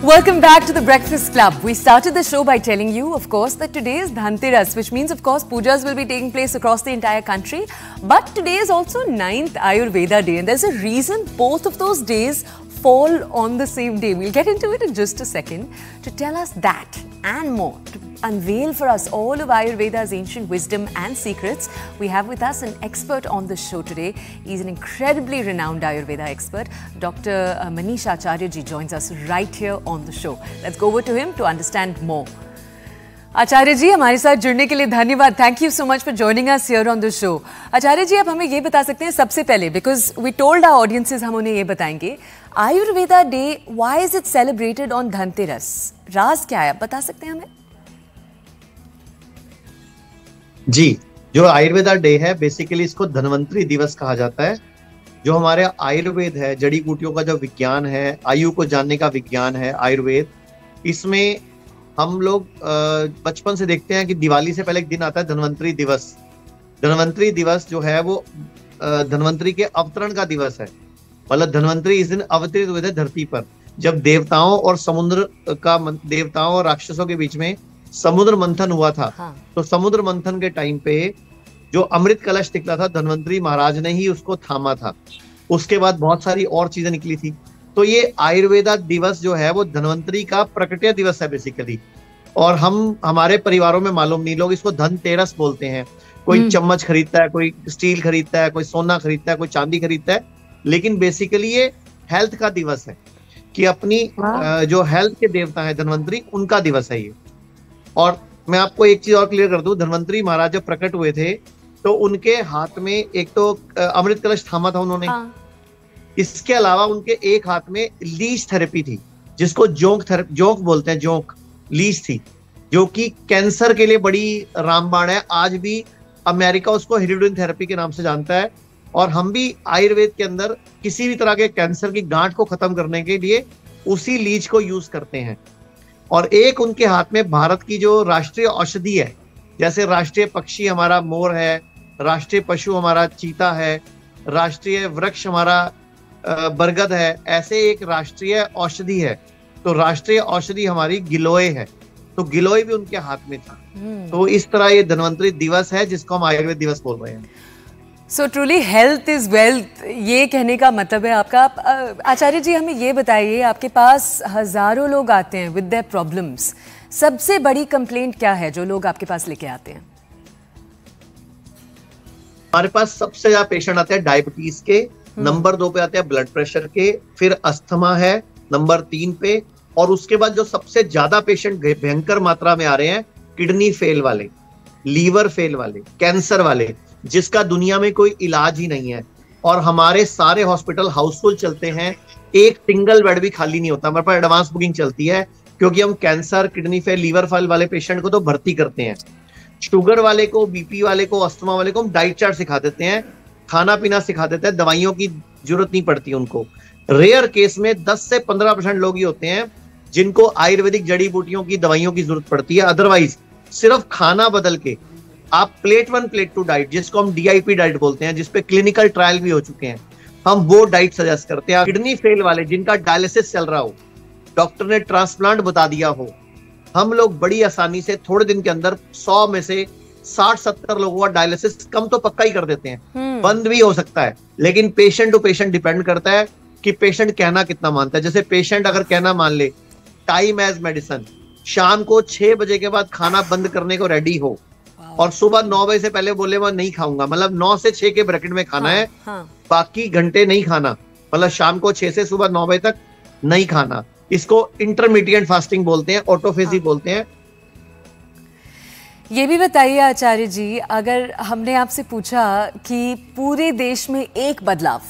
Welcome back to the Breakfast Club. We started the show by telling you, of course, that today is Dhanteras, which means, of course, pujas will be taking place across the entire country. But today is also 9th Ayurveda Day, and there's a reason both of those days fall on the same day. We'll get into it in just a second. To tell us that and more, to unveil for us all of Ayurveda's ancient wisdom and secrets, we have with us an expert on the show today. He's an incredibly renowned Ayurveda expert. Dr. Manish Acharya ji joins us right here on the show. Let's go over to him to understand more. आचार्य जी हमारे साथ जुड़ने के लिए धन्यवाद. Thank you so much for joining us here on the show. Acharya ji आप हमें ये बता सकते हैं सबसे पहले, because we told our audiences, हम उन्हें ये बताएंगे Ayurveda day, why is it celebrated on Dhanteras? राज क्या है, आप बता सकते हैं हमें? जी, जो आयुर्वेदा डे है बेसिकली इसको धन्वंतरी दिवस कहा जाता है. जो हमारे आयुर्वेद है, जड़ी बूटियों का जो विज्ञान है, आयु को जानने का विज्ञान है आयुर्वेद, इसमें हम लोग बचपन से देखते हैं कि दिवाली से पहले एक दिन आता है धन्वंतरी दिवस. धन्वंतरी दिवस जो है वो धन्वंतरी के अवतरण का दिवस है. मतलब धन्वंतरी इस दिन अवतरित हुए थे धरती पर, जब देवताओं और राक्षसों के बीच में समुद्र मंथन हुआ था. हाँ. तो समुद्र मंथन के टाइम पे जो अमृत कलश निकला था, धन्वंतरी महाराज ने ही उसको थामा था. उसके बाद बहुत सारी और चीजें निकली थी. तो ये आयुर्वेदा दिवस जो है वो धन्वंतरी का प्रकट्य दिवस है बेसिकली. और हमारे परिवारों में मालूम नहीं, लोग इसको धनतेरस बोलते हैं. कोई चम्मच खरीदता है, कोई स्टील खरीदता है, कोई सोना खरीदता है, कोई चांदी खरीदता है. लेकिन बेसिकली ये हेल्थ का दिवस है कि अपनी जो हेल्थ के देवता है धन्वंतरी, उनका दिवस है ये. और मैं आपको एक चीज और क्लियर कर दूं, धन्वंतरी महाराज जब प्रकट हुए थे तो उनके हाथ में एक तो अमृत कलश थामा था उन्होंने. हाँ. इसके अलावा उनके एक हाथ में लीच थेरेपी थी, जिसको जोंक बोलते हैं, जोंक लीच थी, जो कि कैंसर के लिए बड़ी रामबाण है. आज भी अमेरिका उसको हेरिडोइन थेरेपी के नाम से जानता है. और हम भी आयुर्वेद के अंदर किसी भी तरह के कैंसर की गांठ को खत्म करने के लिए उसी लीच को यूज करते हैं. और एक उनके हाथ में भारत की जो राष्ट्रीय औषधि है, जैसे राष्ट्रीय पक्षी हमारा मोर है, राष्ट्रीय पशु हमारा चीता है, राष्ट्रीय वृक्ष हमारा बरगद है, ऐसे एक राष्ट्रीय औषधि है. तो राष्ट्रीय औषधि हमारी गिलोय है, तो गिलोय भी उनके हाथ में था. तो इस तरह ये धन्वंतरी दिवस है जिसको हम आयुर्वेद दिवस बोल रहे हैं. सो ट्रूली हेल्थ इज वेल्थ, ये कहने का मतलब है आपका. आचार्य जी हमें ये बताइए, आपके पास हजारों लोग आते हैं विद देयर प्रॉब्लम्स. सबसे बड़ी कंप्लेंट क्या है जो लोग आपके पास लेके आते हैं? हमारे पास सबसे ज्यादा पेशेंट आते हैं डायबिटीज के, नंबर 2 पे आते हैं ब्लड प्रेशर के, फिर अस्थमा है नंबर 3 पे, और उसके बाद जो सबसे ज्यादा पेशेंट भयंकर मात्रा में आ रहे हैं, किडनी फेल वाले, लीवर फेल वाले, कैंसर वाले, जिसका दुनिया में कोई इलाज ही नहीं है. और हमारे सारे हॉस्पिटल हाउसफुल चलते हैं, एक सिंगल बेड भी खाली नहीं होता. हमारे पास एडवांस बुकिंग चलती है क्योंकि हम cancer, kidney fail, liver fail वाले पेशेंट को तो भर्ती करते हैं. शुगर वाले को, बीपी वाले को, अस्थमा वाले को हम डाइट चार्ट सिखा देते हैं, खाना पीना सिखा देते हैं, दवाइयों की जरूरत नहीं पड़ती उनको. रेयर केस में 10 से 15% लोग ही होते हैं जिनको आयुर्वेदिक जड़ी बूटियों की दवाइयों की जरूरत पड़ती है. अदरवाइज सिर्फ खाना बदल के आप प्लेट 1 प्लेट 2 डाइट, जिसको हम DIP डाइट बोलते हैं, जिसपे क्लिनिकल ट्रायल भी हो चुके हैं, हम वो डाइट सजेस्ट करते हैं. किडनी फेल वाले जिनका डायलिसिस चल रहा हो, डॉक्टर ने ट्रांसप्लांट बता दिया हो, हम लोग बड़ी आसानी से थोड़े दिन के अंदर 100 में से 60-70 लोगों का डायलिसिस कम तो पक्का ही कर देते हैं. बंद भी हो सकता है, लेकिन पेशेंट टू पेशेंट डिपेंड करता है कि पेशेंट कहना कितना मानता है. जैसे पेशेंट अगर कहना मान ले टाइम एज मेडिसिन, शाम को 6 बजे के बाद खाना बंद करने को रेडी हो और सुबह 9 बजे से पहले बोले मैं नहीं खाऊंगा, मतलब 9 से 6 के ब्रैकेट में खाना है, बाकी घंटे नहीं खाना, मतलब शाम को 6 से सुबह 9 बजे तक नहीं खाना. इसको इंटरमीडिएट फास्टिंग बोलते हैं, ऑटोफेजी बोलते हैं. ये भी बताइए आचार्य जी, अगर हमने आपसे पूछा कि पूरे देश में एक बदलाव,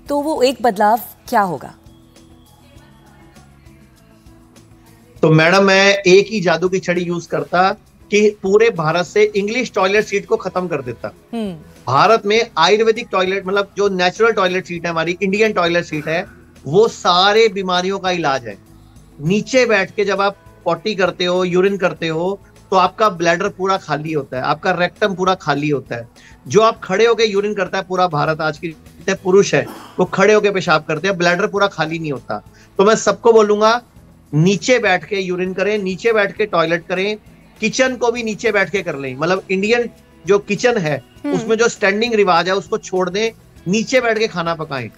तो वो एक बदलाव क्या होगा? तो मैडम मैं एक ही जादू की छड़ी यूज करता कि पूरे भारत से इंग्लिश टॉयलेट सीट को खत्म कर देता. भारत में आयुर्वेदिक टॉयलेट, मतलब जो नेचुरल टॉयलेट सीट है, हमारी इंडियन टॉयलेट सीट है, वो सारे बीमारियों का इलाज है. नीचे बैठ के जब आप पॉटी करते हो, यूरिन करते हो, तो आपका ब्लैडर पूरा खाली होता है, आपका रेक्टम पूरा खाली होता है. जो आप खड़े होकर यूरिन करता है, पूरा भारत आज की पुरुष है वो खड़े होकर पेशाब करते हैं, ब्लैडर पूरा खाली नहीं होता. तो मैं सबको बोलूंगा नीचे बैठ के यूरिन करें, नीचे बैठ के टॉयलेट करें, किचन को भी नीचे बैठ के कर लें। मतलब इंडियन जो किचन है उसमें जो स्टैंडिंग रिवाज है उसको छोड़ दें, नीचे बैठ के खाना पकाएं।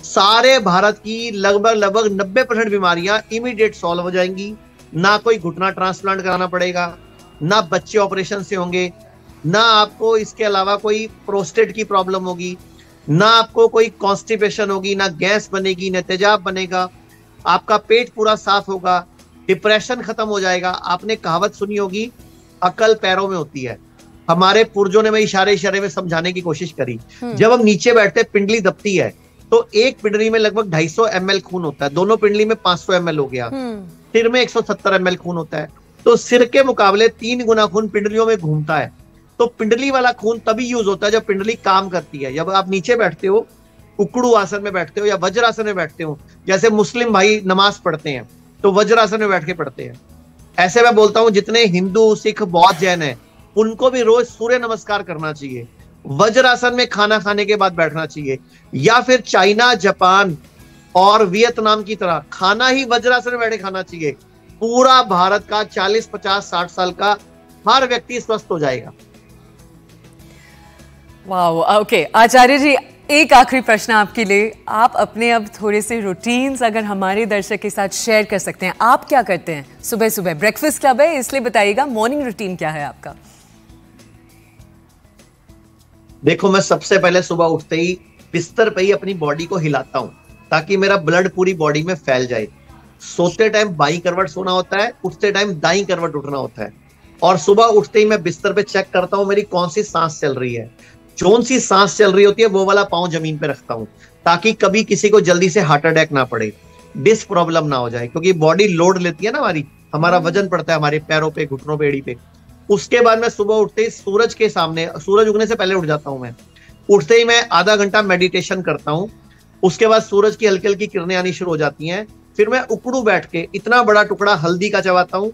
सारे भारत की लगभग 90% बीमारियां इमीडिएट सॉल्व हो जाएंगी। ना कोई घुटना ट्रांसप्लांट कराना पड़ेगा, ना बच्चे ऑपरेशन से होंगे, ना आपको इसके अलावा कोई प्रोस्टेट की प्रॉब्लम होगी, ना आपको कोई कॉन्स्टिपेशन होगी, ना गैस बनेगी, ना तेजाब बनेगा, आपका पेट पूरा साफ होगा, डिप्रेशन खत्म हो जाएगा। आपने कहावत सुनी होगी, अकल पैरों में होती है। हमारे पुरजों ने मैं इशारे में समझाने की कोशिश करी। जब हम नीचे बैठते पिंडली दबती है तो एक पिंडली में लगभग 250 ml खून होता है, दोनों पिंडली में 500 ml हो गया, सिर में 170 ml खून होता है। तो सिर के मुकाबले 3 गुना खून पिंडलियों में घूमता है। तो पिंडली वाला खून तभी यूज होता है जब पिंडली काम करती है। जब आप नीचे बैठते हो, उकड़ू आसन में बैठते हो या वज्रासन में बैठते हो, जैसे मुस्लिम भाई नमाज पढ़ते हैं तो वज्रासन में बैठ के पढ़ते हैं, ऐसे मैं बोलता हूं जितने हिंदू, सिख, बौद्ध, जैन है उनको भी रोज सूर्य नमस्कार करना चाहिए, वज्रासन में खाना खाने के बाद बैठना चाहिए, या फिर चाइना, जापान और वियतनाम की तरह खाना ही वज्रासन में बैठे खाना चाहिए। पूरा भारत का 40, 50, 60 साल का हर व्यक्ति स्वस्थ हो जाएगा। वाओ, ओके आचार्य जी, एक आखिरी प्रश्न आपके लिए। आप अपने अब थोड़े से रूटीन्स अगर हमारे दर्शक के साथ शेयर कर सकते हैं, आप क्या करते हैं सुबह सुबह? ब्रेकफास्ट क्लब है इसलिए बताइएगा, मॉर्निंग रूटीन क्या है आपका? देखो, मैं सबसे पहले सुबह उठते ही बिस्तर पे ही अपनी बॉडी को हिलाता हूं ताकि मेरा ब्लड पूरी बॉडी में फैल जाए। सोते टाइम बाई करवट सोना होता है, उठते टाइम दाई करवट उठना होता है। और सुबह उठते ही मैं बिस्तर पे चेक करता हूं मेरी कौन सी सांस चल रही है। कौन सी सांस चल रही होती है वो वाला पांव जमीन पे रखता हूं ताकि कभी किसी को जल्दी से हार्ट अटैक ना पड़े, डिस्क प्रॉब्लम ना हो जाए, क्योंकि बॉडी लोड लेती है ना, हमारा वजन पड़ता है हमारे पैरों पे, घुटनों पे, एड़ी पे। उसके बाद मैं सुबह उठते ही सूरज के सामने, सूरज उगने से पहले उठ जाता हूं मैं, उठते ही मैं आधा घंटा मेडिटेशन करता हूं। उसके बाद सूरज की हल्की हल्की किरणें आनी शुरू हो जाती हैं। फिर मैं उकड़ू बैठ के इतना बड़ा टुकड़ा हल्दी का चबाता हूँ,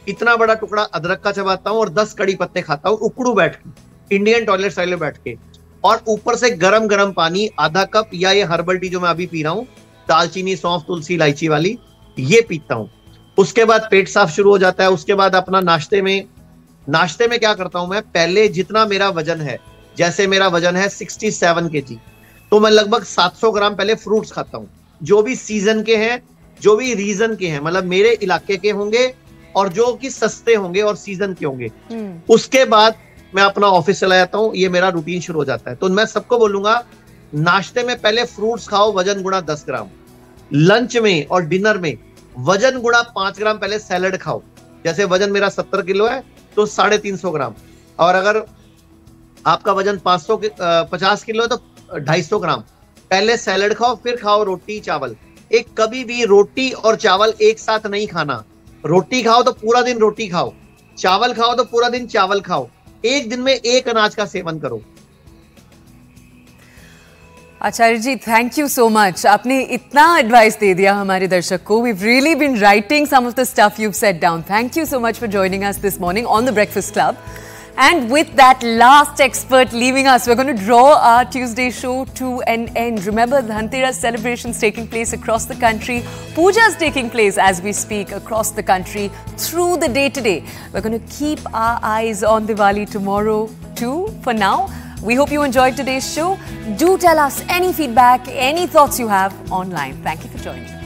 इतना बड़ा टुकड़ा अदरक का चबाता हूँ और 10 कड़ी पत्ते खाता हूँ उकड़ू बैठ के, इंडियन टॉयलेट स्टाइल में बैठ के। और ऊपर से गरम गरम पानी आधा कप, या ये हर्बल टी जो मैं अभी पी रहा हूँ, दालचीनी, सौंफ, तुलसी, इलायची वाली, ये पीता हूँ। उसके बाद पेट साफ शुरू हो जाता है। उसके बाद अपना नाश्ते में क्या करता हूं मैं, पहले जितना मेरा वजन है, जैसे मेरा वजन है 67 kg, तो मैं लगभग 700 ग्राम पहले फ्रूट्स खाता हूं, जो भी सीजन के हैं, जो भी रीजन के हैं, मतलब मेरे इलाके के होंगे और जो कि सस्ते होंगे और सीजन के होंगे। उसके बाद मैं अपना ऑफिस चला जाता हूँ, ये मेरा रूटीन शुरू हो जाता है। तो मैं सबको बोलूंगा, नाश्ते में पहले फ्रूट्स खाओ, वजन गुणा 10 ग्राम। लंच में और डिनर में वजन गुणा 5 ग्राम पहले सैलड खाओ। जैसे वजन मेरा 70 किलो है तो 350 ग्राम, और अगर आपका वजन 50 किलो है तो 250 ग्राम पहले सैलड खाओ, फिर खाओ रोटी चावल। एक कभी भी रोटी और चावल एक साथ नहीं खाना। रोटी खाओ तो पूरा दिन रोटी खाओ, चावल खाओ तो पूरा दिन चावल खाओ। एक दिन में एक अनाज का सेवन करो। आचार्य जी, थैंक यू सो मच। आपने इतना एडवाइस दे दिया हमारे दर्शक को। We've really been writing some of the stuff you've set down. Thank you so much for joining us this morning on the Breakfast Club. And with that last expert leaving us, we're going to draw our Tuesday show to an end. Remember, Dhanteras celebrations taking place across the country. Pujas taking place as we speak across the country through the day today. We're going to keep our eyes on Diwali tomorrow too. For now, we hope you enjoyed today's show. Do tell us any feedback, any thoughts you have online. Thank you for joining.